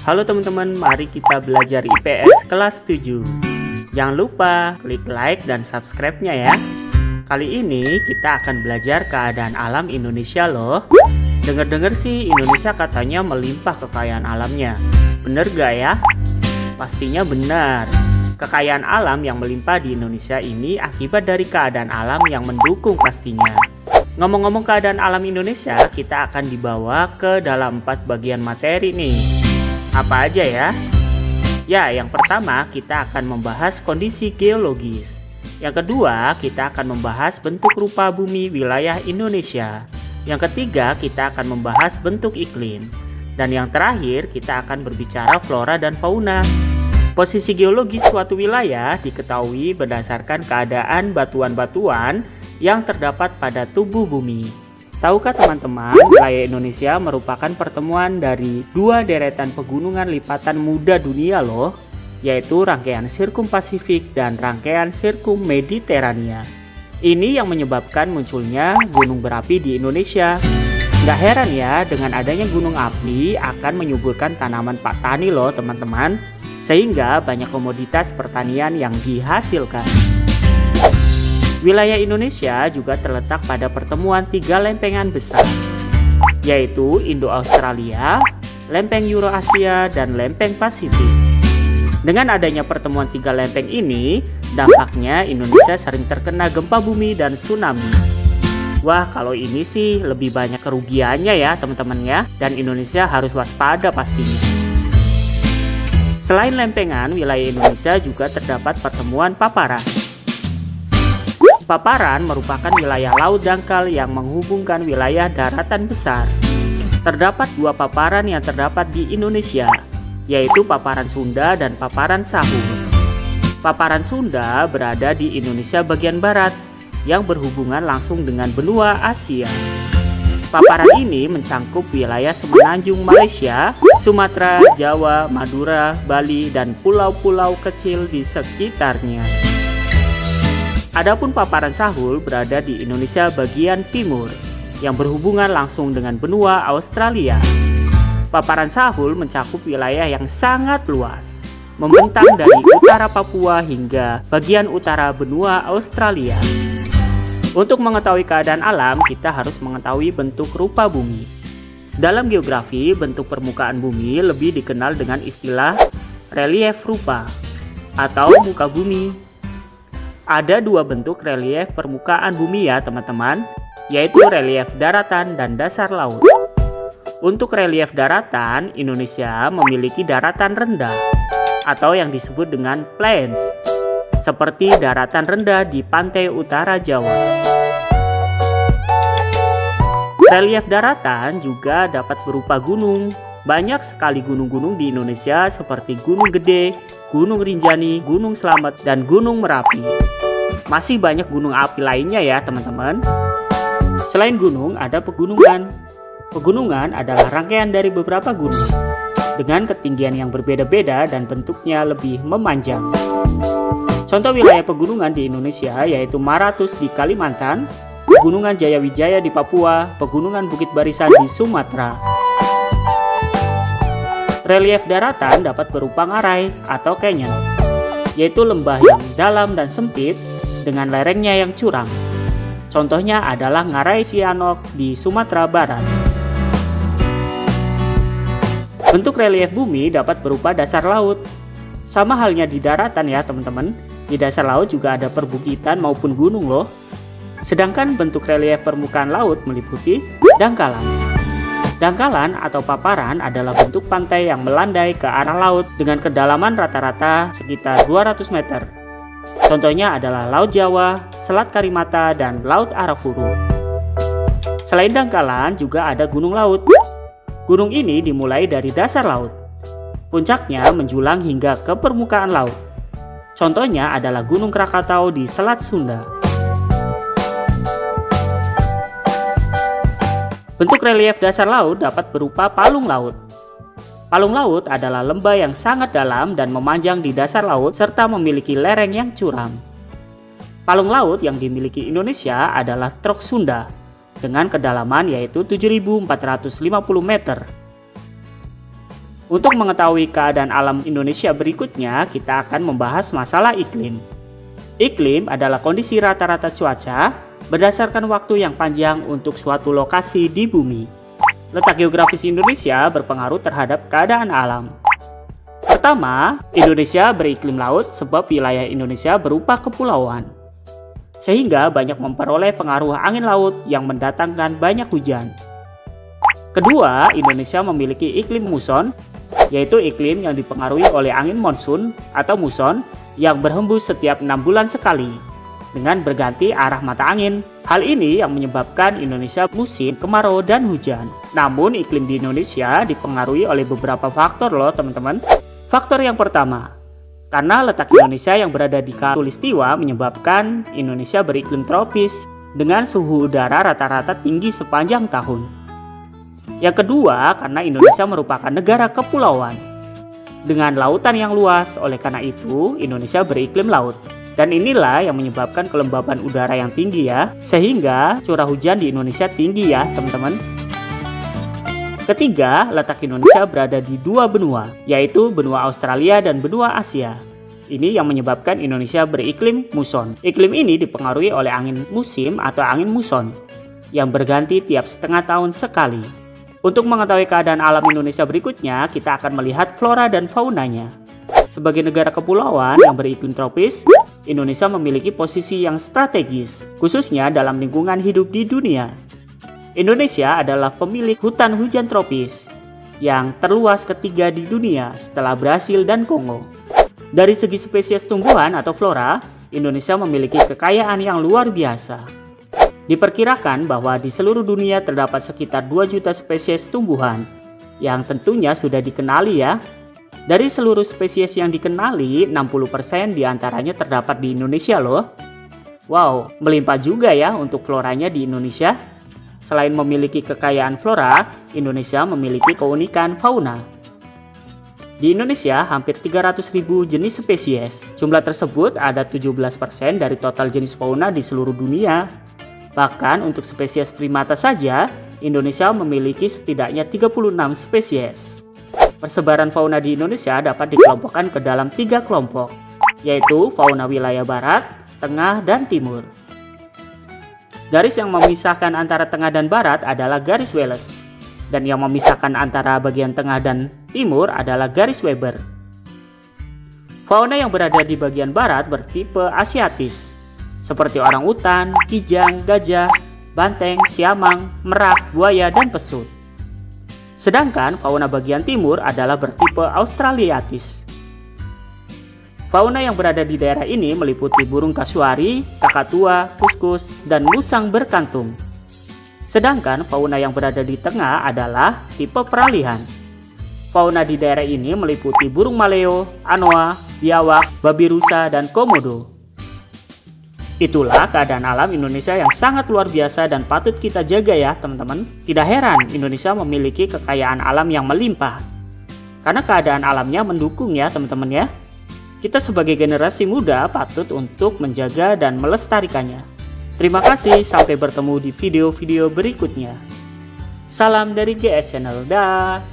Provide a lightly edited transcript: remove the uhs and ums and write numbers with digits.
Halo teman-teman, mari kita belajar IPS kelas 7. Jangan lupa klik like dan subscribe-nya ya. Kali ini kita akan belajar keadaan alam Indonesia loh. Dengar-dengar sih Indonesia katanya melimpah kekayaan alamnya. Bener gak ya? Pastinya benar. Kekayaan alam yang melimpah di Indonesia ini akibat dari keadaan alam yang mendukung pastinya. Ngomong-ngomong keadaan alam Indonesia, kita akan dibawa ke dalam 4 bagian materi nih. Apa aja ya? Ya, yang pertama kita akan membahas kondisi geologis. Yang kedua, kita akan membahas bentuk rupa bumi wilayah Indonesia. Yang ketiga, kita akan membahas bentuk iklim. Dan yang terakhir, kita akan berbicara flora dan fauna. Posisi geologis suatu wilayah diketahui berdasarkan keadaan batuan-batuan yang terdapat pada tubuh bumi. Tahukah teman-teman, wilayah Indonesia merupakan pertemuan dari 2 deretan pegunungan lipatan muda dunia loh, yaitu rangkaian Sirkum Pasifik dan rangkaian Sirkum Mediterania. Ini yang menyebabkan munculnya gunung berapi di Indonesia. Gak heran ya, dengan adanya gunung api akan menyuburkan tanaman Pak Tani loh teman-teman, sehingga banyak komoditas pertanian yang dihasilkan. Wilayah Indonesia juga terletak pada pertemuan 3 lempengan besar, yaitu Indo-Australia, lempeng Eurasia, dan lempeng Pasifik. Dengan adanya pertemuan 3 lempeng ini, dampaknya Indonesia sering terkena gempa bumi dan tsunami. Wah, kalau ini sih lebih banyak kerugiannya ya teman-teman ya, dan Indonesia harus waspada pastinya. Selain lempengan, wilayah Indonesia juga terdapat pertemuan paparan. Paparan merupakan wilayah laut dangkal yang menghubungkan wilayah daratan besar. Terdapat 2 paparan yang terdapat di Indonesia, yaitu paparan Sunda dan paparan Sahul. Paparan Sunda berada di Indonesia bagian barat yang berhubungan langsung dengan benua Asia. Paparan ini mencangkup wilayah semenanjung Malaysia, Sumatera, Jawa, Madura, Bali, dan pulau-pulau kecil di sekitarnya. Adapun paparan Sahul berada di Indonesia bagian timur yang berhubungan langsung dengan benua Australia. Paparan Sahul mencakup wilayah yang sangat luas, membentang dari utara Papua hingga bagian utara benua Australia. Untuk mengetahui keadaan alam, kita harus mengetahui bentuk rupa bumi. Dalam geografi, bentuk permukaan bumi lebih dikenal dengan istilah relief rupa atau muka bumi. Ada 2 bentuk relief permukaan bumi ya teman-teman, yaitu relief daratan dan dasar laut. Untuk relief daratan, Indonesia memiliki daratan rendah atau yang disebut dengan plains, seperti daratan rendah di pantai utara Jawa. Relief daratan juga dapat berupa gunung. Banyak sekali gunung-gunung di Indonesia seperti Gunung Gede, Gunung Rinjani, Gunung Slamet, dan Gunung Merapi. Masih banyak gunung api lainnya ya teman-teman. Selain gunung, ada pegunungan. Pegunungan adalah rangkaian dari beberapa gunung dengan ketinggian yang berbeda-beda dan bentuknya lebih memanjang. Contoh wilayah pegunungan di Indonesia yaitu Maratus di Kalimantan, Pegunungan Jayawijaya di Papua, Pegunungan Bukit Barisan di Sumatera. Relief daratan dapat berupa ngarai atau canyon, yaitu lembah yang dalam dan sempit dengan lerengnya yang curam. Contohnya adalah Ngarai Sianok di Sumatera Barat. Bentuk relief bumi dapat berupa dasar laut. Sama halnya di daratan ya teman-teman, di dasar laut juga ada perbukitan maupun gunung loh. Sedangkan bentuk relief permukaan laut meliputi dangkalan. Dangkalan atau paparan adalah bentuk pantai yang melandai ke arah laut dengan kedalaman rata-rata sekitar 200 meter. Contohnya adalah Laut Jawa, Selat Karimata, dan Laut Arafuru. Selain dangkalan, juga ada gunung laut. Gunung ini dimulai dari dasar laut. Puncaknya menjulang hingga ke permukaan laut. Contohnya adalah Gunung Krakatau di Selat Sunda. Bentuk relief dasar laut dapat berupa palung laut. Palung laut adalah lembah yang sangat dalam dan memanjang di dasar laut serta memiliki lereng yang curam. Palung laut yang dimiliki Indonesia adalah Trok Sunda dengan kedalaman yaitu 7.450 meter. Untuk mengetahui keadaan alam Indonesia berikutnya, kita akan membahas masalah iklim. Iklim adalah kondisi rata-rata cuaca berdasarkan waktu yang panjang untuk suatu lokasi di bumi. Letak geografis Indonesia berpengaruh terhadap keadaan alam. Pertama, Indonesia beriklim laut sebab wilayah Indonesia berupa kepulauan, sehingga banyak memperoleh pengaruh angin laut yang mendatangkan banyak hujan. Kedua, Indonesia memiliki iklim muson, yaitu iklim yang dipengaruhi oleh angin monsun atau muson yang berhembus setiap 6 bulan sekali dengan berganti arah mata angin. Hal ini yang menyebabkan Indonesia musim kemarau dan hujan. Namun iklim di Indonesia dipengaruhi oleh beberapa faktor loh teman-teman. Faktor yang pertama, karena letak Indonesia yang berada di Khatulistiwa menyebabkan Indonesia beriklim tropis dengan suhu udara rata-rata tinggi sepanjang tahun. Yang kedua, karena Indonesia merupakan negara kepulauan dengan lautan yang luas, oleh karena itu Indonesia beriklim laut. Dan inilah yang menyebabkan kelembaban udara yang tinggi ya, sehingga curah hujan di Indonesia tinggi ya teman-teman. Ketiga, letak Indonesia berada di dua benua, yaitu benua Australia dan benua Asia. Ini yang menyebabkan Indonesia beriklim muson. Iklim ini dipengaruhi oleh angin musim atau angin muson yang berganti tiap setengah tahun sekali. Untuk mengetahui keadaan alam Indonesia berikutnya, kita akan melihat flora dan faunanya. Sebagai negara kepulauan yang beriklim tropis, Indonesia memiliki posisi yang strategis, khususnya dalam lingkungan hidup di dunia. Indonesia adalah pemilik hutan hujan tropis yang terluas ketiga di dunia setelah Brasil dan Kongo. Dari segi spesies tumbuhan atau flora, Indonesia memiliki kekayaan yang luar biasa. Diperkirakan bahwa di seluruh dunia terdapat sekitar 2 juta spesies tumbuhan yang tentunya sudah dikenali ya. Dari seluruh spesies yang dikenali, 60% diantaranya terdapat di Indonesia loh. Wow, melimpah juga ya untuk floranya di Indonesia. Selain memiliki kekayaan flora, Indonesia memiliki keunikan fauna. Di Indonesia hampir 300.000 jenis spesies. Jumlah tersebut ada 17% dari total jenis fauna di seluruh dunia. Bahkan untuk spesies primata saja, Indonesia memiliki setidaknya 36 spesies. Persebaran fauna di Indonesia dapat dikelompokkan ke dalam 3 kelompok, yaitu fauna wilayah barat, tengah, dan timur. Garis yang memisahkan antara tengah dan barat adalah garis Wallace, dan yang memisahkan antara bagian tengah dan timur adalah garis Weber. Fauna yang berada di bagian barat bertipe asiatis, seperti orangutan, kijang, gajah, banteng, siamang, merak, buaya, dan pesut. Sedangkan fauna bagian timur adalah bertipe australiatis. Fauna yang berada di daerah ini meliputi burung kasuari, kakatua, kuskus, dan musang berkantung. Sedangkan fauna yang berada di tengah adalah tipe peralihan. Fauna di daerah ini meliputi burung maleo, anoa, biawak, babi rusa, dan komodo. Itulah keadaan alam Indonesia yang sangat luar biasa dan patut kita jaga ya teman-teman. Tidak heran Indonesia memiliki kekayaan alam yang melimpah, karena keadaan alamnya mendukung ya teman-teman ya. Kita sebagai generasi muda patut untuk menjaga dan melestarikannya. Terima kasih, sampai bertemu di video-video berikutnya. Salam dari GS Channel, dah.